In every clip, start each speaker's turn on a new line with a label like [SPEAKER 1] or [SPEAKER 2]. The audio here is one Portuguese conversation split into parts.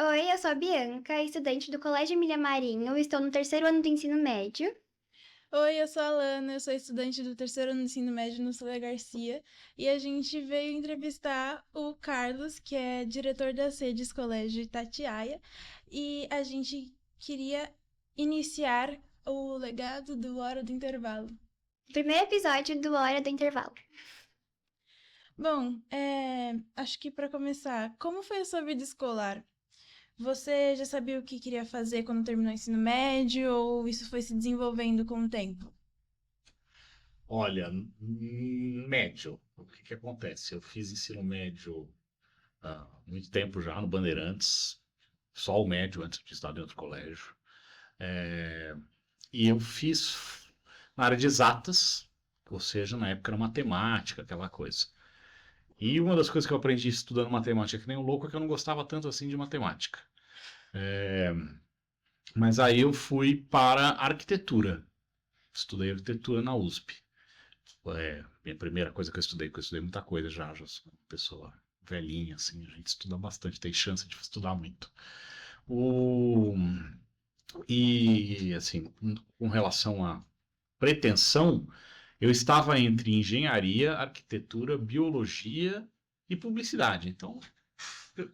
[SPEAKER 1] Oi, eu sou a Bianca, estudante do Colégio Emília Marinho, estou no terceiro ano do ensino médio.
[SPEAKER 2] Oi, eu sou a Alana, eu sou estudante do terceiro ano do ensino médio no Soler Garcia e a gente veio entrevistar o Carlos, que é diretor das redes Colégio Itatiaia, e a gente queria iniciar o legado do Hora do Intervalo.
[SPEAKER 1] Primeiro episódio do Hora do Intervalo.
[SPEAKER 2] Bom, acho que para começar, como foi a sua vida escolar? Você já sabia o que queria fazer quando terminou o ensino médio ou isso foi se desenvolvendo com o tempo?
[SPEAKER 3] Olha, médio. O que que acontece? Eu fiz ensino médio há muito tempo já no Bandeirantes, só o médio antes de estudar em outro colégio. É, e eu fiz na área de exatas, ou seja, na época era matemática, aquela coisa. E uma das coisas que eu aprendi estudando matemática, que nem um louco, é que eu não gostava tanto assim de matemática. Mas aí eu fui para arquitetura. Estudei arquitetura na USP. Minha primeira coisa que eu estudei muita coisa já sou uma pessoa velhinha, assim, a gente estuda bastante, tem chance de estudar muito. O, e, assim, com relação à pretensão, eu estava entre engenharia, arquitetura, biologia e publicidade. Então,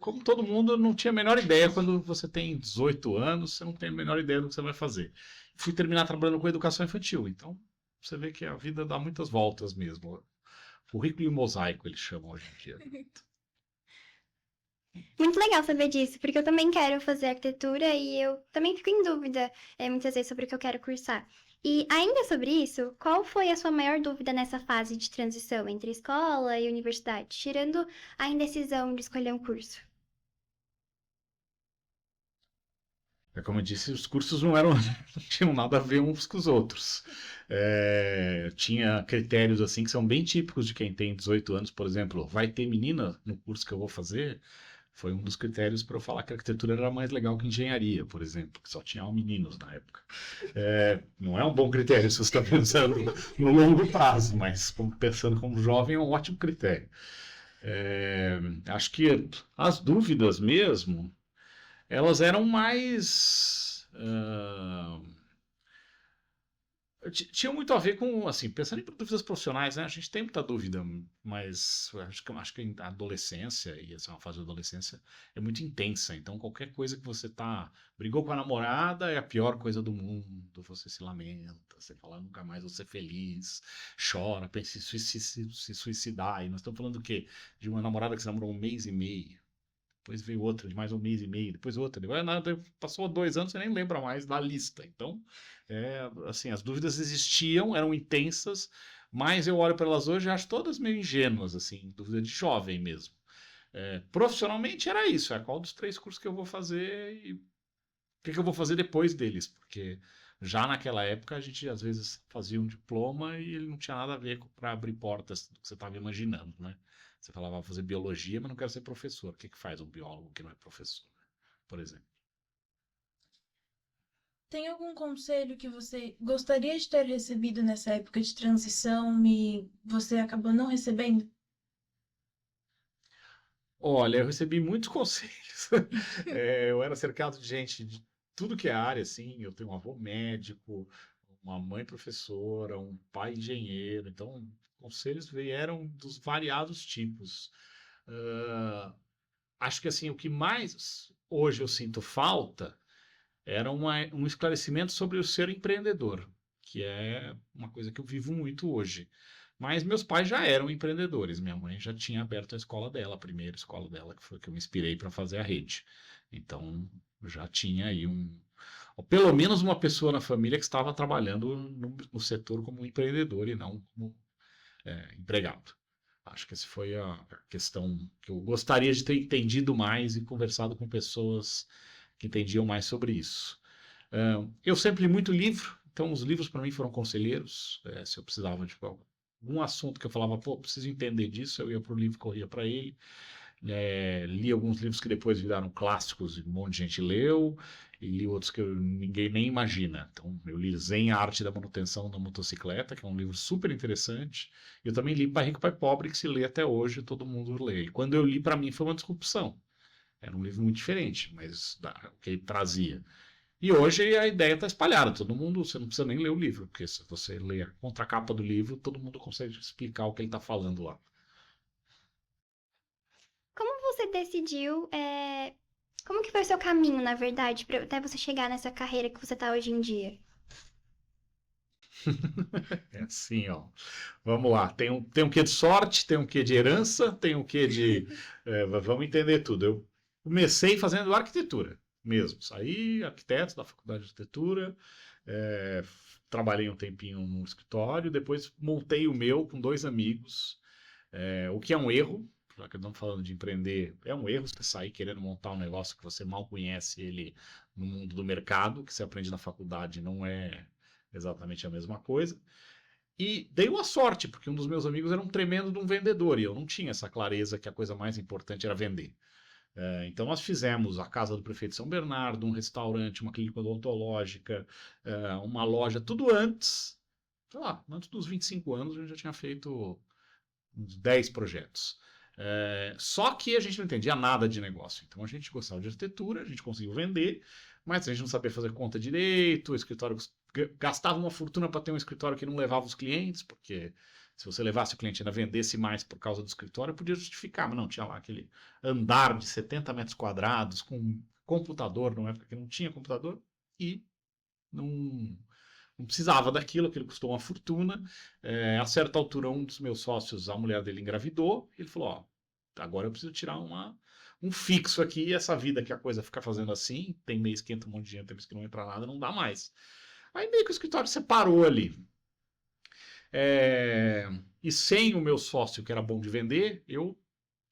[SPEAKER 3] como todo mundo, eu não tinha a menor ideia. Quando você tem 18 anos, você não tem a menor ideia do que você vai fazer. Fui terminar trabalhando com educação infantil. Então, você vê que a vida dá muitas voltas mesmo. Currículo e mosaico, eles chamam hoje em dia.
[SPEAKER 1] Muito legal saber disso, porque eu também quero fazer arquitetura e eu também fico em dúvida muitas vezes sobre o que eu quero cursar. E ainda sobre isso, qual foi a sua maior dúvida nessa fase de transição entre escola e universidade, tirando a indecisão de escolher um curso?
[SPEAKER 3] É como eu disse, os cursos não eram, não tinham nada a ver uns com os outros. Tinha critérios assim que são bem típicos de quem tem 18 anos, por exemplo, vai ter menina no curso que eu vou fazer? Foi um dos critérios para eu falar que a arquitetura era mais legal que engenharia, por exemplo, que só tinha meninos na época. Não é um bom critério se você está pensando no longo prazo, mas pensando como jovem é um ótimo critério. Acho que as dúvidas mesmo elas eram mais. Tinham muito a ver com, assim, pensando em dúvidas profissionais, né? A gente tem muita dúvida, mas acho que a adolescência, e essa é uma fase da adolescência, é muito intensa. Então, qualquer coisa que você brigou com a namorada é a pior coisa do mundo. Você se lamenta, você fala nunca mais vou ser feliz, chora, pensa em se suicidar. E nós estamos falando do quê? De uma namorada que você namorou um mês e meio. Depois veio outra de mais um mês e meio, depois outra. Passou 2 anos, você nem lembra mais da lista. Então, assim, as dúvidas existiam, eram intensas, mas eu olho para elas hoje e acho todas meio ingênuas, assim, dúvida de jovem mesmo. Profissionalmente era isso, qual dos 3 cursos que eu vou fazer e o que eu vou fazer depois deles, porque já naquela época a gente às vezes fazia um diploma e ele não tinha nada a ver para abrir portas do que você estava imaginando, né? Você falava, vou fazer biologia, mas não quero ser professor. O que que faz um biólogo que não é professor, por exemplo?
[SPEAKER 2] Tem algum conselho que você gostaria de ter recebido nessa época de transição e você acabou não recebendo?
[SPEAKER 3] Olha, eu recebi muitos conselhos. Eu era cercado de gente de tudo que é área, assim. Eu tenho um avô médico, uma mãe professora, um pai engenheiro. Então, conselhos vieram dos variados tipos. Ah, acho que assim, o que mais hoje eu sinto falta era um esclarecimento sobre o ser empreendedor, que é uma coisa que eu vivo muito hoje. Mas meus pais já eram empreendedores. Minha mãe já tinha aberto a escola dela, a primeira escola dela, que foi que eu me inspirei para fazer a rede. Então, já tinha aí ou pelo menos uma pessoa na família que estava trabalhando no setor como empreendedor e não como empregado. Acho que essa foi a questão que eu gostaria de ter entendido mais e conversado com pessoas que entendiam mais sobre isso. Eu sempre li muito livro, então os livros para mim foram conselheiros. Se eu precisava de algum assunto que eu falava, pô, preciso entender disso, eu ia para o livro, corria para ele. Li alguns livros que depois viraram clássicos e um monte de gente leu, e li outros que ninguém nem imagina. Então, eu li Zen, a Arte da Manutenção da Motocicleta, que é um livro super interessante. Eu também li Pai Rico, Pai Pobre, que se lê até hoje, todo mundo lê. E quando eu li, para mim, foi uma disrupção. Era um livro muito diferente, mas o que ele trazia. E hoje a ideia está espalhada, todo mundo, você não precisa nem ler o livro, porque se você ler a contracapa do livro, todo mundo consegue explicar o que ele está falando lá.
[SPEAKER 1] Como você decidiu, como que foi o seu caminho, na verdade, até você chegar nessa carreira que você tá hoje em dia?
[SPEAKER 3] É assim, ó. Vamos lá. Tem um quê de sorte, tem um quê de herança, tem um quê de. Vamos entender tudo. Eu comecei fazendo arquitetura mesmo. Saí arquiteto da faculdade de arquitetura, é, trabalhei um tempinho no escritório, depois montei o meu com 2 amigos, o que é um erro. Já que estamos falando de empreender, é um erro você sair querendo montar um negócio que você mal conhece ele no mundo do mercado, que você aprende na faculdade, não é exatamente a mesma coisa. E dei uma sorte, porque um dos meus amigos era um tremendo de um vendedor, e eu não tinha essa clareza que a coisa mais importante era vender. Então nós fizemos a casa do prefeito de São Bernardo, um restaurante, uma clínica odontológica, uma loja, tudo antes, sei lá, antes dos 25 anos a gente já tinha feito uns 10 projetos. Só que a gente não entendia nada de negócio. Então a gente gostava de arquitetura, a gente conseguiu vender, mas a gente não sabia fazer conta direito, o escritório gastava uma fortuna para ter um escritório que não levava os clientes, porque se você levasse o cliente e ainda vendesse mais por causa do escritório, podia justificar, mas não, tinha lá aquele andar de 70 metros quadrados com computador, numa época que não tinha computador, e não, não precisava daquilo, aquilo custou uma fortuna. A certa altura, um dos meus sócios, a mulher dele engravidou, e ele falou: Ó, agora eu preciso tirar um fixo aqui, essa vida que a coisa fica fazendo assim, tem mês que entra um monte de dinheiro, tem mês que não entra nada, não dá mais. Aí meio que o escritório separou ali. E sem o meu sócio, que era bom de vender, eu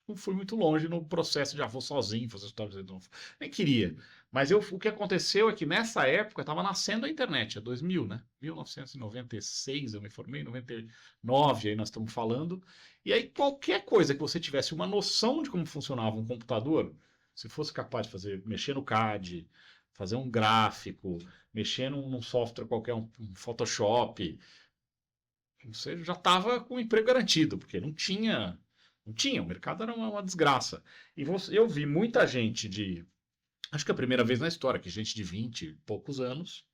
[SPEAKER 3] não fui muito longe no processo de vou sozinho fazer história de novo. Nem queria. Mas o que aconteceu é que nessa época estava nascendo a internet, é 2000, né? 1996 eu me formei, 99 aí nós estamos falando. E aí qualquer coisa que você tivesse uma noção de como funcionava um computador, se fosse capaz de mexer no CAD, fazer um gráfico, mexer num software qualquer, um Photoshop, você já estava com o emprego garantido, porque não tinha, o mercado era uma desgraça. E eu vi muita gente acho que é a primeira vez na história que gente de 20 e poucos anos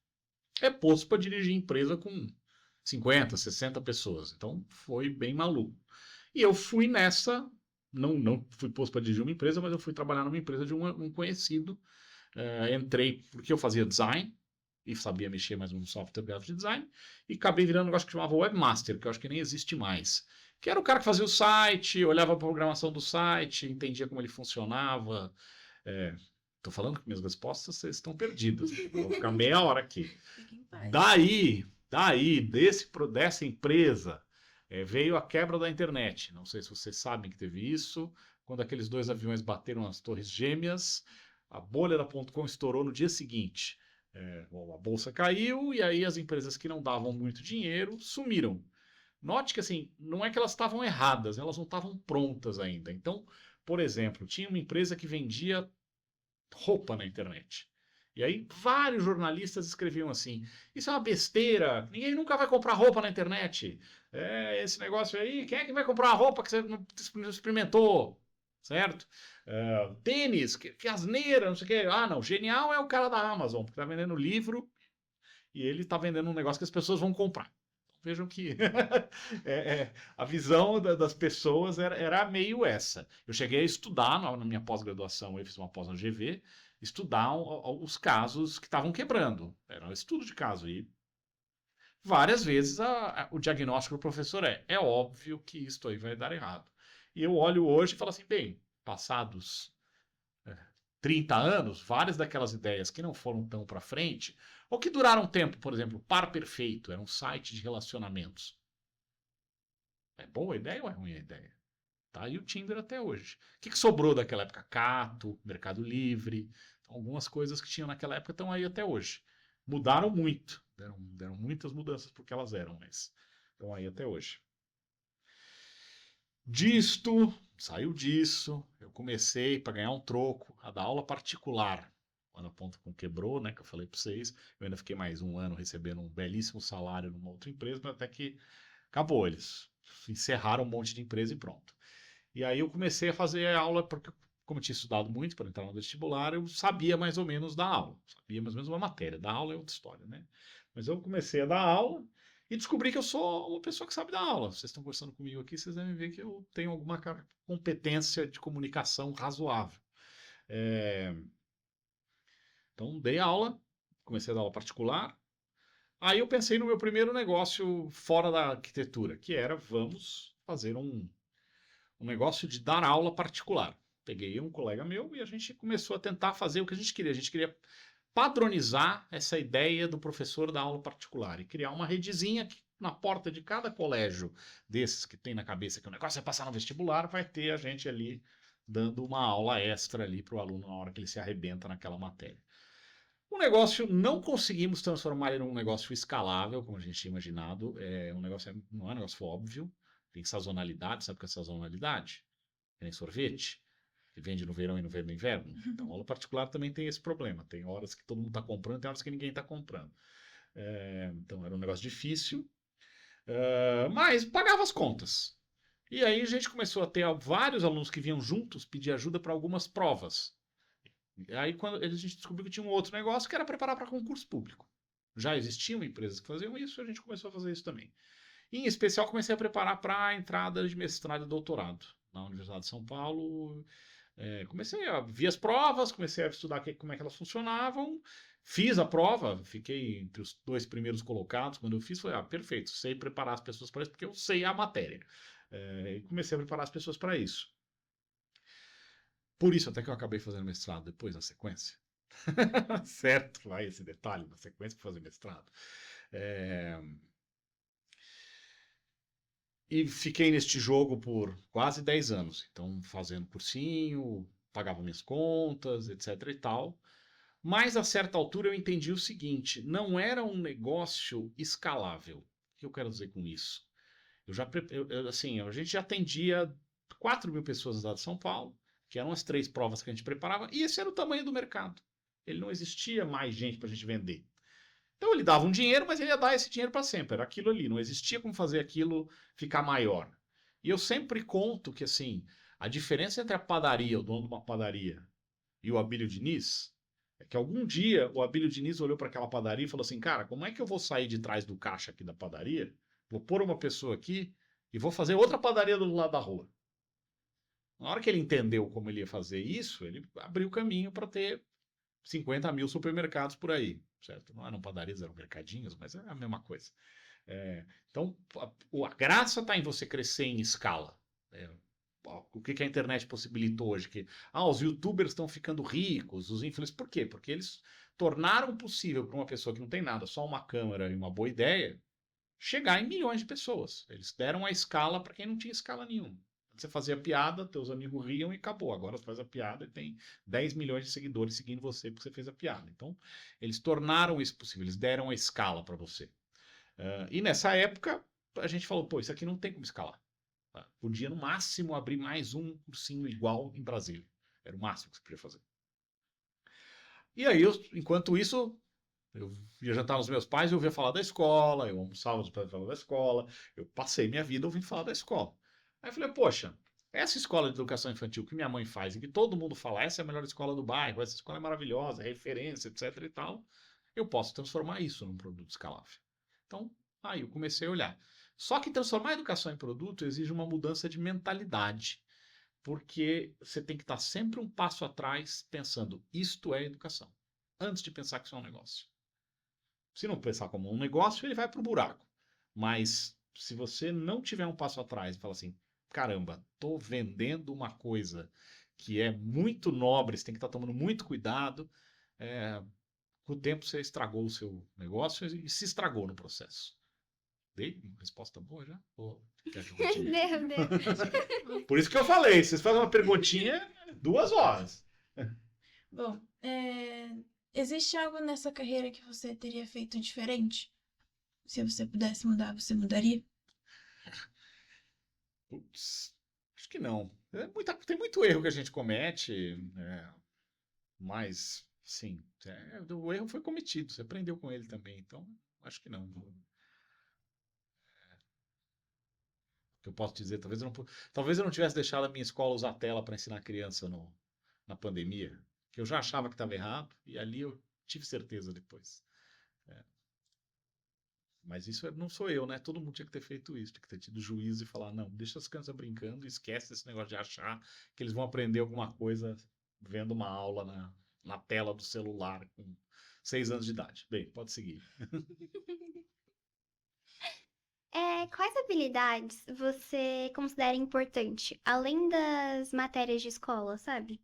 [SPEAKER 3] é posto para dirigir empresa com 50, 60 pessoas. Então foi bem maluco. E eu fui nessa, não fui posto para dirigir uma empresa, mas eu fui trabalhar numa empresa de um conhecido. Entrei porque eu fazia design e sabia mexer mais no software de design, e acabei virando um negócio que chamava Webmaster, que eu acho que nem existe mais. Que era o cara que fazia o site, olhava a programação do site, entendia como ele funcionava. Tô falando que minhas respostas vocês estão perdidas. Vou ficar meia hora aqui. Daí dessa empresa, veio a quebra da internet. Não sei se vocês sabem que teve isso. Quando aqueles 2 aviões bateram nas torres gêmeas, a bolha da .com estourou no dia seguinte. A bolsa caiu e aí as empresas que não davam muito dinheiro sumiram. Note que assim, não é que elas estavam erradas, elas não estavam prontas ainda. Então, por exemplo, tinha uma empresa que vendia roupa na internet. E aí vários jornalistas escreviam assim: isso é uma besteira, ninguém nunca vai comprar roupa na internet. Esse negócio aí, quem é que vai comprar uma roupa que você não experimentou? Certo? Tênis, que asneira, não sei o que. Ah, não, genial é o cara da Amazon, que está vendendo livro e ele está vendendo um negócio que as pessoas vão comprar. Vejam que a visão das pessoas era meio essa. Eu cheguei a estudar na minha pós-graduação, eu fiz uma pós na GV, estudar os casos que estavam quebrando. Era um estudo de caso. E várias vezes o diagnóstico do professor é óbvio que isto aí vai dar errado. E eu olho hoje e falo assim, bem, passados 30 anos, várias daquelas ideias que não foram tão para frente, ou que duraram tempo, por exemplo, Par Perfeito, era um site de relacionamentos. É boa a ideia ou é ruim a ideia? Tá aí o Tinder até hoje. O que sobrou daquela época? Cato, Mercado Livre, então, algumas coisas que tinham naquela época estão aí até hoje. Mudaram muito, deram muitas mudanças porque elas eram, mas estão aí até hoje. Saiu disso, eu comecei para ganhar um troco a dar aula particular. Quando a .com quebrou, né, que eu falei para vocês, eu ainda fiquei mais um ano recebendo um belíssimo salário numa outra empresa, mas até que acabou, eles encerraram um monte de empresa e pronto. E aí eu comecei a fazer aula, porque como eu tinha estudado muito para entrar no vestibular, eu sabia mais ou menos da aula. Sabia mais ou menos uma matéria. Da aula é outra história, né? Mas eu comecei a dar aula e descobri que eu sou uma pessoa que sabe dar aula. Vocês estão conversando comigo aqui, vocês devem ver que eu tenho alguma competência de comunicação razoável. Então, dei aula, comecei a dar aula particular. Aí eu pensei no meu primeiro negócio fora da arquitetura, que era, vamos fazer um negócio de dar aula particular. Peguei um colega meu e a gente começou a tentar fazer o que a gente queria. A gente queria padronizar essa ideia do professor da aula particular e criar uma redezinha que na porta de cada colégio desses que tem na cabeça que o negócio é passar no vestibular, vai ter a gente ali dando uma aula extra ali para o aluno na hora que ele se arrebenta naquela matéria. O negócio, não conseguimos transformar ele num negócio escalável, como a gente tinha imaginado. Não é um negócio óbvio. Tem sazonalidade, sabe o que é sazonalidade? É nem sorvete, que vende no verão e no inverno. Então, a aula particular também tem esse problema. Tem horas que todo mundo está comprando, tem horas que ninguém está comprando. Então, era um negócio difícil, mas pagava as contas. E aí a gente começou a ter vários alunos que vinham juntos pedir ajuda para algumas provas. Aí quando a gente descobriu que tinha um outro negócio que era preparar para concurso público. Já existiam empresas que faziam isso, a gente começou a fazer isso também. E, em especial, comecei a preparar para a entrada de mestrado e doutorado na Universidade de São Paulo. Comecei a ver as provas, comecei a estudar como é que elas funcionavam. Fiz a prova, fiquei entre os 2 primeiros colocados. Quando eu fiz, falei, perfeito, sei preparar as pessoas para isso, porque eu sei a matéria. E comecei a preparar as pessoas para isso. Por isso até que eu acabei fazendo mestrado depois, na sequência. Certo, lá esse detalhe, na sequência para fazer mestrado. E fiquei neste jogo por quase 10 anos. Então, fazendo cursinho, pagava minhas contas, etc e tal. Mas, a certa altura, eu entendi o seguinte, não era um negócio escalável. O que eu quero dizer com isso? A gente já atendia 4.000 pessoas na cidade de São Paulo, que eram as 3 provas que a gente preparava, e esse era o tamanho do mercado. Ele não existia mais gente para a gente vender. Então ele dava um dinheiro, mas ele ia dar esse dinheiro para sempre. Era aquilo ali, não existia como fazer aquilo ficar maior. E eu sempre conto que assim, a diferença entre a padaria, o dono de uma padaria, e o Abílio Diniz, é que algum dia o Abílio Diniz olhou para aquela padaria e falou assim, cara, como é que eu vou sair de trás do caixa aqui da padaria, vou pôr uma pessoa aqui e vou fazer outra padaria do lado da rua. Na hora que ele entendeu como ele ia fazer isso, ele abriu o caminho para ter 50.000 supermercados por aí, certo? Não eram padarias, eram mercadinhos, mas é a mesma coisa. Então, a graça está em você crescer em escala. O que a internet possibilitou hoje? Os youtubers estão ficando ricos, os influencers. Por quê? Porque eles tornaram possível para uma pessoa que não tem nada, só uma câmera e uma boa ideia, chegar em milhões de pessoas. Eles deram a escala para quem não tinha escala nenhuma. Você fazia piada, teus amigos riam e acabou. Agora você faz a piada e tem 10 milhões de seguidores seguindo você porque você fez a piada. Então, eles tornaram isso possível, eles deram a escala para você. E nessa época, a gente falou, isso aqui não tem como escalar. Podia, no máximo, abrir mais um cursinho igual em Brasília. Era o máximo que você podia fazer. E aí, enquanto isso, eu ia jantar nos meus pais e eu ouvia falar da escola, eu almoçava nos pais falando da escola, eu passei minha vida ouvindo falar da escola. Aí eu falei, poxa, essa escola de educação infantil que minha mãe faz e que todo mundo fala, essa é a melhor escola do bairro, essa escola é maravilhosa, é referência, etc e tal, eu posso transformar isso num produto escalável. Então, aí eu comecei a olhar. Só que transformar a educação em produto exige uma mudança de mentalidade, porque você tem que estar sempre um passo atrás pensando, isto é educação, antes de pensar que isso é um negócio. Se não pensar como um negócio, ele vai para o buraco. Mas se você não tiver um passo atrás e falar assim, caramba, estou vendendo uma coisa que é muito nobre, você tem que estar tomando muito cuidado, com o tempo você estragou o seu negócio e se estragou no processo. Dei uma resposta boa já?
[SPEAKER 1] Deu.
[SPEAKER 3] Por isso que eu falei, vocês fazem uma perguntinha, 2 horas.
[SPEAKER 2] Bom, existe algo nessa carreira que você teria feito diferente? Se você pudesse mudar, você mudaria?
[SPEAKER 3] Putz, acho que não. Tem muito erro que a gente comete, mas, sim, o erro foi cometido, você aprendeu com ele também, então acho que não. O que eu posso dizer, talvez eu não tivesse deixado a minha escola usar a tela para ensinar a criança na pandemia, que eu já achava que estava errado, e ali eu tive certeza depois. É, mas isso não sou eu, né? Todo mundo tinha que ter feito isso, tinha que ter tido juízo e falar, não, deixa as crianças brincando, esquece esse negócio de achar que eles vão aprender alguma coisa vendo uma aula na tela do celular com 6 anos de idade. Bem, pode seguir.
[SPEAKER 1] Quais habilidades você considera importante, além das matérias de escola, sabe?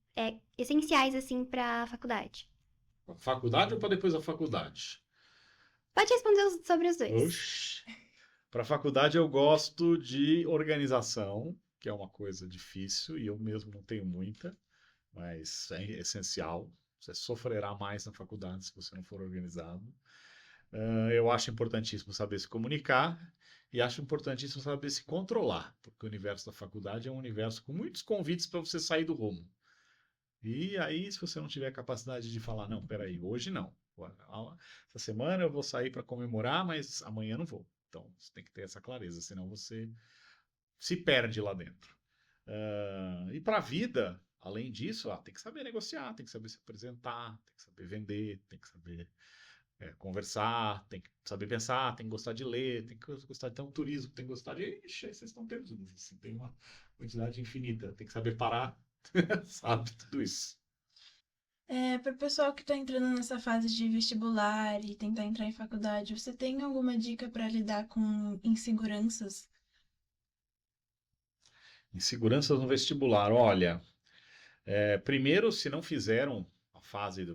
[SPEAKER 1] Essenciais, assim, pra faculdade.
[SPEAKER 3] Faculdade ou para depois da faculdade?
[SPEAKER 1] Pode responder sobre os dois.
[SPEAKER 3] Oxi. Para faculdade eu gosto de organização, que é uma coisa difícil e eu mesmo não tenho muita, mas é essencial. Você sofrerá mais na faculdade se você não for organizado. Eu acho importantíssimo saber se comunicar e acho importantíssimo saber se controlar, porque o universo da faculdade é um universo com muitos convites para você sair do rumo. E aí, se você não tiver capacidade de falar, não, peraí, hoje não. Essa semana eu vou sair para comemorar, mas amanhã não vou. Então, você tem que ter essa clareza, senão você se perde lá dentro. E para a vida, além disso, tem que saber negociar, tem que saber se apresentar, tem que saber vender, tem que saber conversar, tem que saber pensar, tem que gostar de ler, tem que gostar de ter um turismo, tem que gostar de. Ixi, aí vocês estão tendo assim, tem uma quantidade infinita, tem que saber parar, sabe? Tudo isso.
[SPEAKER 2] Para o pessoal que está entrando nessa fase de vestibular e tentar entrar em faculdade, você tem alguma dica para lidar com inseguranças?
[SPEAKER 3] Inseguranças no vestibular. Olha, primeiro, se não fizeram a fase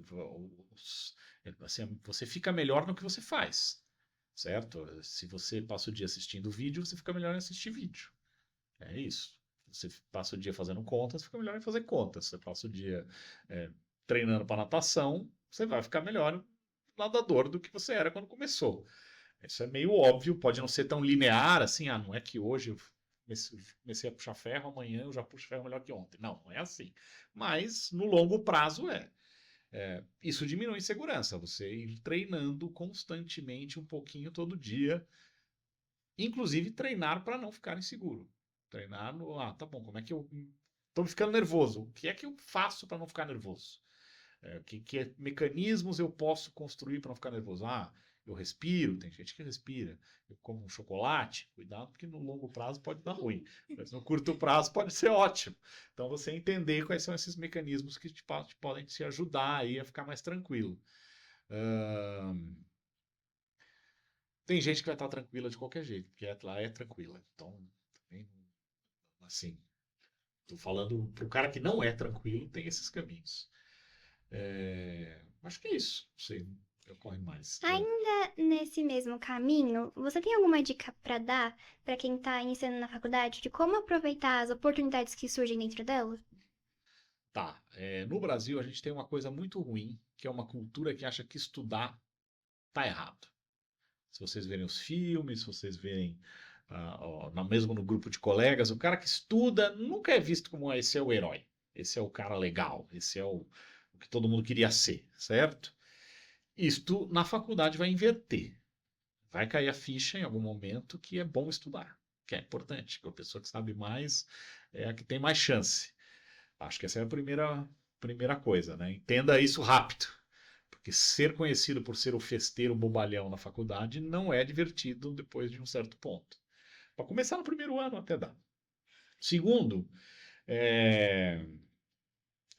[SPEAKER 3] assim, você fica melhor no que você faz, certo? Se você passa o dia assistindo vídeo, você fica melhor em assistir vídeo. É isso. Você passa o dia fazendo contas, fica melhor em fazer contas. Você passa o dia treinando para natação, você vai ficar melhor nadador do que você era quando começou. Isso é meio óbvio, pode não ser tão linear assim, não é que hoje eu comecei a puxar ferro, amanhã eu já puxo ferro melhor que ontem. Não, não é assim. Mas no longo prazo isso diminui a insegurança, você ir treinando constantemente um pouquinho todo dia, inclusive treinar para não ficar inseguro. Treinar no, tá bom, como é que eu tô ficando nervoso? O que é que eu faço para não ficar nervoso? Que mecanismos eu posso construir para não ficar nervoso? Eu respiro, tem gente que respira. Eu como um chocolate, cuidado, porque no longo prazo pode dar ruim, mas no curto prazo pode ser ótimo. Então você entender quais são esses mecanismos que podem te ajudar aí a ficar mais tranquilo. Tem gente que vai estar tranquila de qualquer jeito, porque lá é tranquila. Então, também, assim, tô falando pro cara que não é tranquilo, tem esses caminhos. Acho que é isso. Não sei, ocorre mais.
[SPEAKER 1] Ainda nesse mesmo caminho, você tem alguma dica para dar para quem tá iniciando na faculdade de como aproveitar as oportunidades que surgem dentro dela?
[SPEAKER 3] Tá. No Brasil, a gente tem uma coisa muito ruim, que é uma cultura que acha que estudar tá errado. Se vocês verem os filmes, se vocês verem mesmo no grupo de colegas, o cara que estuda nunca é visto como esse é o herói, esse é o cara legal, esse é o que todo mundo queria ser, certo? Isto na faculdade vai inverter. Vai cair a ficha em algum momento que é bom estudar, que é importante, que a pessoa que sabe mais é a que tem mais chance. Acho que essa é a primeira coisa, né? Entenda isso rápido. Porque ser conhecido por ser o festeiro bobalhão na faculdade não é divertido depois de um certo ponto. Para começar no primeiro ano até dá. Segundo,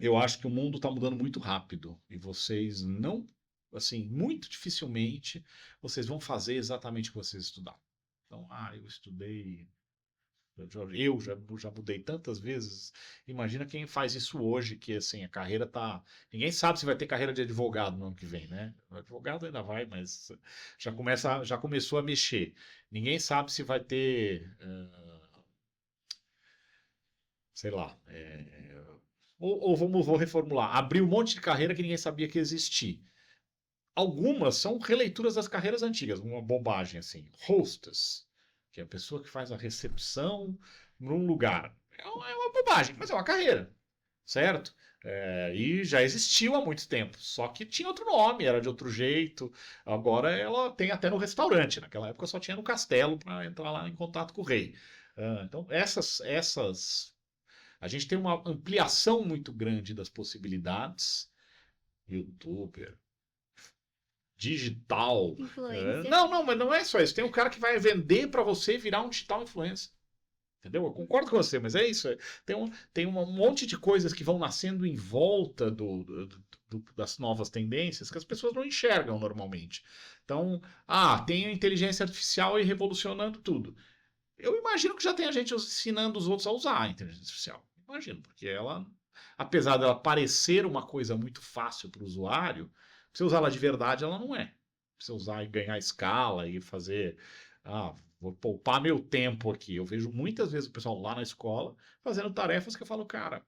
[SPEAKER 3] eu acho que o mundo está mudando muito rápido e vocês não, assim, muito dificilmente vocês vão fazer exatamente o que vocês estudaram. Então, eu estudei. Eu já mudei tantas vezes. Imagina quem faz isso hoje, que assim, a carreira tá. Ninguém sabe se vai ter carreira de advogado no ano que vem, né? O advogado ainda vai, mas já começou a mexer. Ninguém sabe se vai ter, sei lá. Ou vou reformular, abrir um monte de carreira que ninguém sabia que existia. Algumas são releituras das carreiras antigas, uma bobagem assim. Hostess, que é a pessoa que faz a recepção num lugar. É uma bobagem, mas é uma carreira, certo? E já existiu há muito tempo, só que tinha outro nome, era de outro jeito. Agora ela tem até no restaurante. Naquela época só tinha no castelo para entrar lá em contato com o rei. Então, essas A gente tem uma ampliação muito grande das possibilidades. YouTuber, digital.
[SPEAKER 1] Influência.
[SPEAKER 3] Não, mas não é só isso. Tem um cara que vai vender para você virar um digital influencer. Entendeu? Eu concordo com você, mas é isso. Tem um monte de coisas que vão nascendo em volta das novas tendências que as pessoas não enxergam normalmente. Então, tem a inteligência artificial aí revolucionando tudo. Eu imagino que já tem a gente ensinando os outros a usar a inteligência artificial. Imagino, porque ela, apesar dela parecer uma coisa muito fácil para o usuário, pra você usar ela de verdade, ela não é. Pra você usar e ganhar escala e fazer. Vou poupar meu tempo aqui. Eu vejo muitas vezes o pessoal lá na escola fazendo tarefas que eu falo, cara,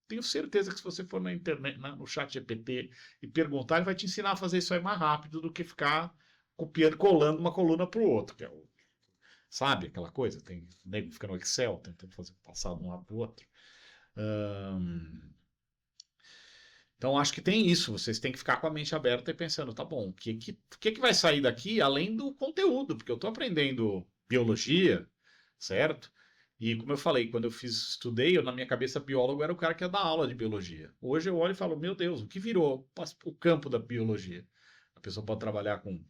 [SPEAKER 3] tenho certeza que se você for na internet, no chat GPT e perguntar, ele vai te ensinar a fazer isso aí mais rápido do que ficar copiando, colando uma coluna para o outro, que é sabe aquela coisa? Tem nego que fica no Excel tentando fazer passar de um lado para o outro. Então, acho que tem isso. Vocês têm que ficar com a mente aberta e pensando, tá bom, o que vai sair daqui além do conteúdo? Porque eu estou aprendendo biologia, certo? E como eu falei, quando eu estudei, na minha cabeça, biólogo era o cara que ia dar aula de biologia. Hoje eu olho e falo, meu Deus, o que virou o campo da biologia? A pessoa pode trabalhar com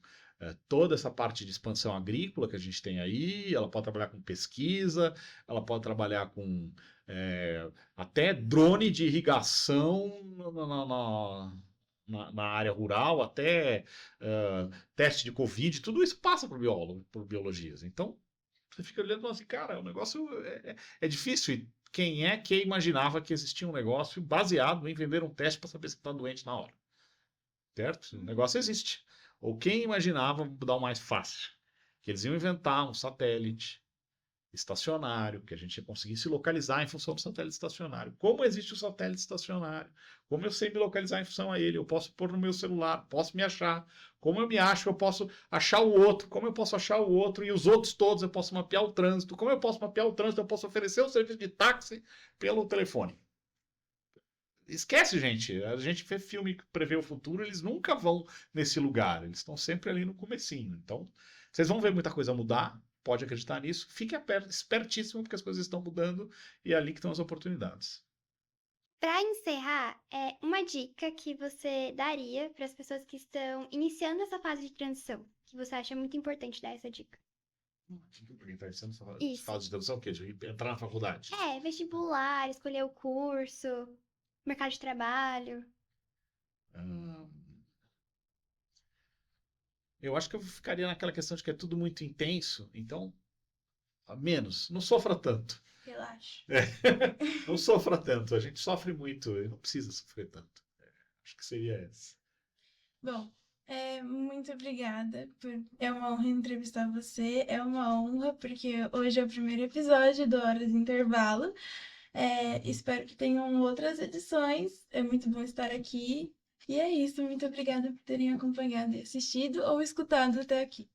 [SPEAKER 3] toda essa parte de expansão agrícola que a gente tem aí, ela pode trabalhar com pesquisa, ela pode trabalhar com até drone de irrigação na área rural, até teste de Covid, tudo isso passa por biólogo, por biologias. Então, você fica olhando e fala assim, cara, o negócio é difícil. E quem é que imaginava que existia um negócio baseado em vender um teste para saber se está doente na hora? Certo? O negócio existe. Ou quem imaginava dar o mais fácil? Que eles iam inventar um satélite estacionário, que a gente ia conseguir se localizar em função do satélite estacionário. Como existe o satélite estacionário? Como eu sei me localizar em função a ele? Eu posso pôr no meu celular, posso me achar. Como eu me acho, eu posso achar o outro. Como eu posso achar o outro e os outros todos, eu posso mapear o trânsito. Como eu posso mapear o trânsito, eu posso oferecer o serviço de táxi pelo telefone. Esquece, gente. A gente vê filme que prevê o futuro, eles nunca vão nesse lugar. Eles estão sempre ali no comecinho. Então, vocês vão ver muita coisa mudar. Pode acreditar nisso. Fique espertíssimo, porque as coisas estão mudando e é ali que estão as oportunidades.
[SPEAKER 1] Para encerrar, uma dica que você daria para as pessoas que estão iniciando essa fase de transição, que você acha muito importante dar essa dica?
[SPEAKER 3] Porque está iniciando essa
[SPEAKER 1] Isso.
[SPEAKER 3] fase de transição, o quê? De entrar na faculdade.
[SPEAKER 1] Vestibular, escolher o curso, mercado de trabalho.
[SPEAKER 3] Eu acho que eu ficaria naquela questão de que é tudo muito intenso, então, menos, não sofra tanto.
[SPEAKER 2] Relaxa.
[SPEAKER 3] Não sofra tanto, a gente sofre muito e não precisa sofrer tanto. Acho que seria essa.
[SPEAKER 2] Bom, muito obrigada. É uma honra entrevistar você. É uma honra porque hoje é o primeiro episódio do Hora de Intervalo. Espero que tenham outras edições. É muito bom estar aqui. E é isso. Muito obrigada por terem acompanhado e assistido ou escutado até aqui.